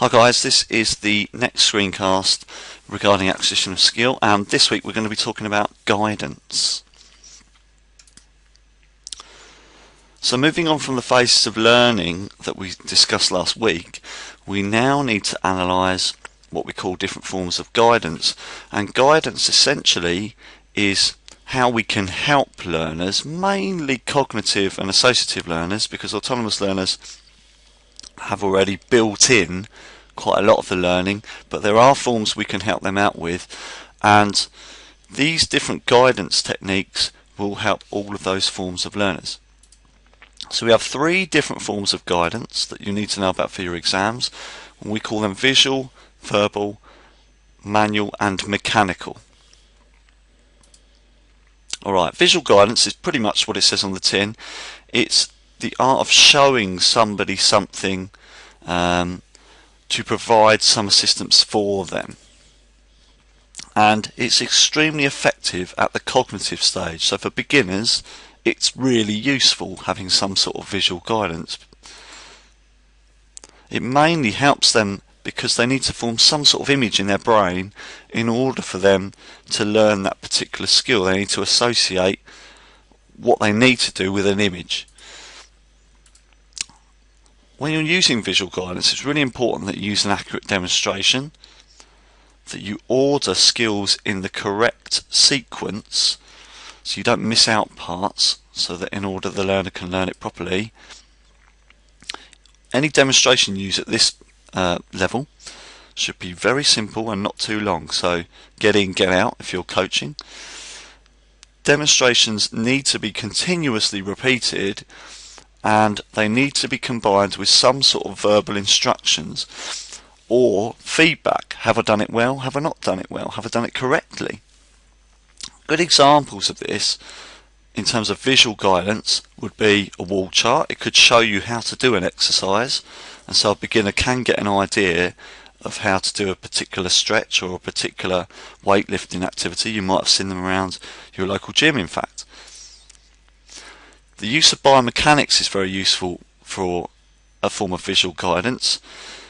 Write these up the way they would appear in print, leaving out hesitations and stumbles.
Hi guys, this is the next screencast regarding acquisition of skill, and this week we're going to be talking about guidance. So moving on from the phases of learning that we discussed last week, we now need to analyse what we call different forms of guidance. And guidance essentially is how we can help learners, mainly cognitive and associative learners, because autonomous learners have already built in quite a lot of the learning, but there are forms we can help them out with, and these different guidance techniques will help all of those forms of learners. So we have three different forms of guidance that you need to know about for your exams, and we call them visual, verbal, manual and mechanical. Alright, visual guidance is pretty much what it says on the tin. It's the art of showing somebody something to provide some assistance for them, and it's extremely effective at the cognitive stage. So for beginners it's really useful having some sort of visual guidance. It mainly helps them because they need to form some sort of image in their brain in order for them to learn that particular skill. They need to associate what they need to do with an image. When you're using visual guidance, it's really important that you use an accurate demonstration, that you order skills in the correct sequence so you don't miss out parts, so that in order the learner can learn it properly. Any demonstration you use at this level should be very simple and not too long, so get in, get out if you're coaching. Demonstrations need to be continuously repeated, and they need to be combined with some sort of verbal instructions or feedback. Have I done it well? Have I not done it well? Have I done it correctly? Good examples of this in terms of visual guidance would be a wall chart. It could show you how to do an exercise, and so a beginner can get an idea of how to do a particular stretch or a particular weightlifting activity. You might have seen them around your local gym, in fact. The use of biomechanics is very useful for a form of visual guidance.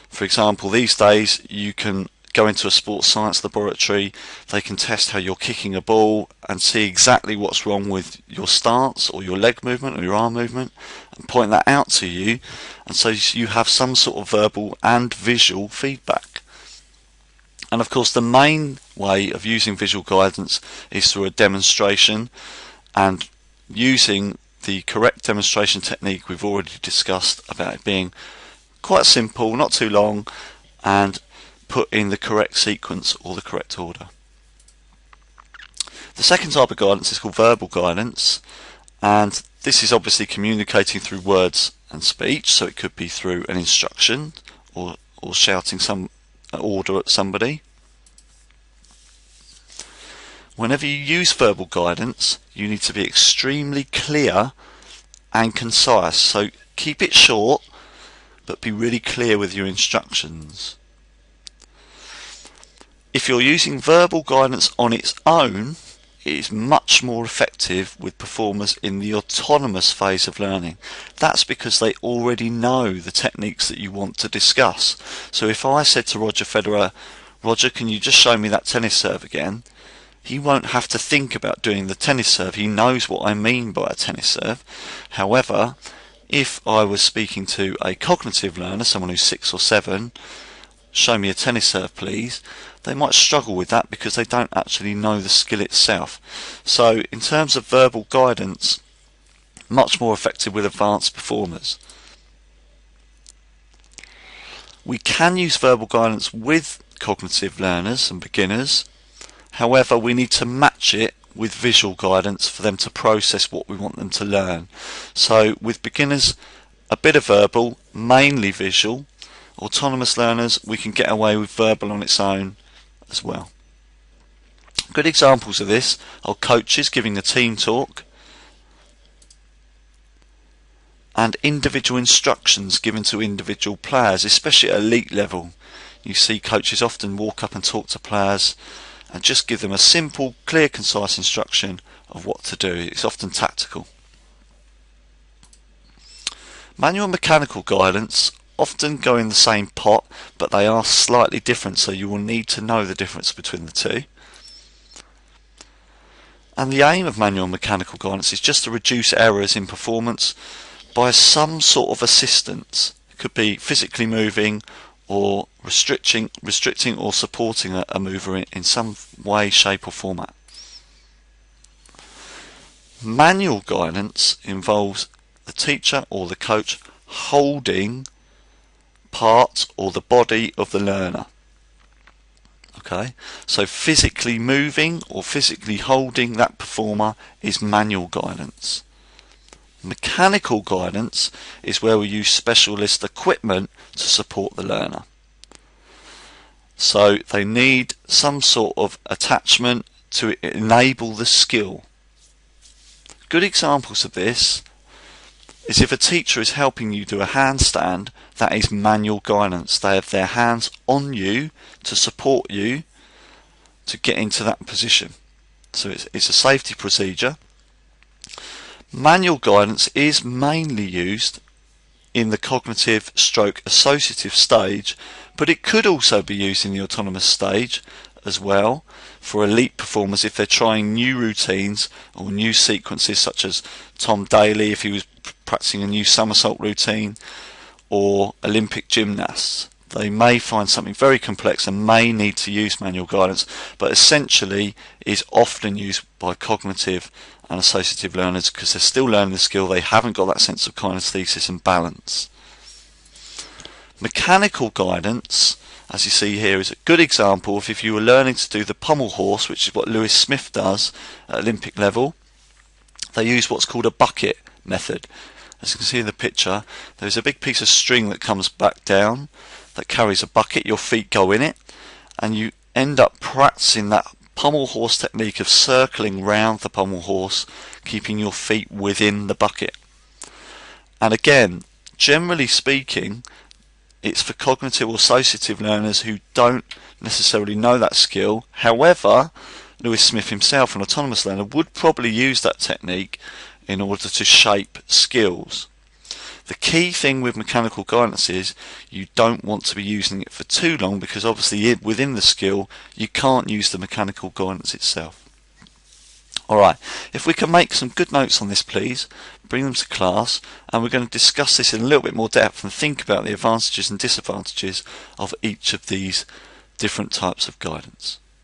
For example, these days you can go into a sports science laboratory, they can test how you're kicking a ball and see exactly what's wrong with your stance or your leg movement or your arm movement and point that out to you, and so you have some sort of verbal and visual feedback. And of course the main way of using visual guidance is through a demonstration, and using the correct demonstration technique we've already discussed about it being quite simple, not too long, and put in the correct sequence or the correct order. The second type of guidance is called verbal guidance, and this is obviously communicating through words and speech, so it could be through an instruction or shouting some order at somebody. Whenever you use verbal guidance, you need to be extremely clear and concise. So keep it short, but be really clear with your instructions. If you're using verbal guidance on its own, it is much more effective with performers in the autonomous phase of learning. That's because they already know the techniques that you want to discuss. So if I said to Roger Federer, "Roger, can you just show me that tennis serve again?" he won't have to think about doing the tennis serve. He knows what I mean by a tennis serve. However, if I was speaking to a cognitive learner, someone who's 6 or 7, "Show me a tennis serve please," they might struggle with that because they don't actually know the skill itself. So in terms of verbal guidance, much more effective with advanced performers. We can use verbal guidance with cognitive learners and beginners. However, we need to match it with visual guidance for them to process what we want them to learn. So with beginners, a bit of verbal, mainly visual. Autonomous learners, we can get away with verbal on its own as well. Good examples of this are coaches giving a team talk and individual instructions given to individual players, especially at elite level. You see coaches often walk up and talk to players and just give them a simple, clear, concise instruction of what to do. It's often tactical. Manual and mechanical guidance often go in the same pot, but they are slightly different, so you will need to know the difference between the two. And the aim of manual and mechanical guidance is just to reduce errors in performance by some sort of assistance. It could be physically moving or restricting or supporting a mover in some way, shape or format. Manual guidance involves the teacher or the coach holding part or the body of the learner. Okay, so physically moving or physically holding that performer is manual guidance. Mechanical guidance is where we use specialist equipment to support the learner. So they need some sort of attachment to enable the skill. Good examples of this is if a teacher is helping you do a handstand, that is manual guidance. They have their hands on you to support you to get into that position. So it's a safety procedure. Manual guidance is mainly used in the cognitive stroke associative stage, but it could also be used in the autonomous stage as well for elite performers if they're trying new routines or new sequences, such as Tom Daly if he was practicing a new somersault routine, or Olympic gymnasts. They may find something very complex and may need to use manual guidance, but essentially is often used by cognitive and associative learners because they're still learning the skill. They haven't got that sense of kinesthesis and balance. Mechanical guidance, as you see here, is a good example of if you were learning to do the pommel horse, which is what Lewis Smith does at Olympic level. They use what's called a bucket method. As you can see in the picture, there's a big piece of string that comes back down that carries a bucket. Your feet go in it, and you end up practicing that pommel horse technique of circling round the pommel horse, keeping your feet within the bucket. And again, generally speaking, it's for cognitive or associative learners who don't necessarily know that skill. However, Lewis Smith himself, an autonomous learner, would probably use that technique in order to shape skills. The key thing with mechanical guidance is you don't want to be using it for too long, because obviously within the skill you can't use the mechanical guidance itself. Alright, if we can make some good notes on this, please, bring them to class, and we're going to discuss this in a little bit more depth and think about the advantages and disadvantages of each of these different types of guidance.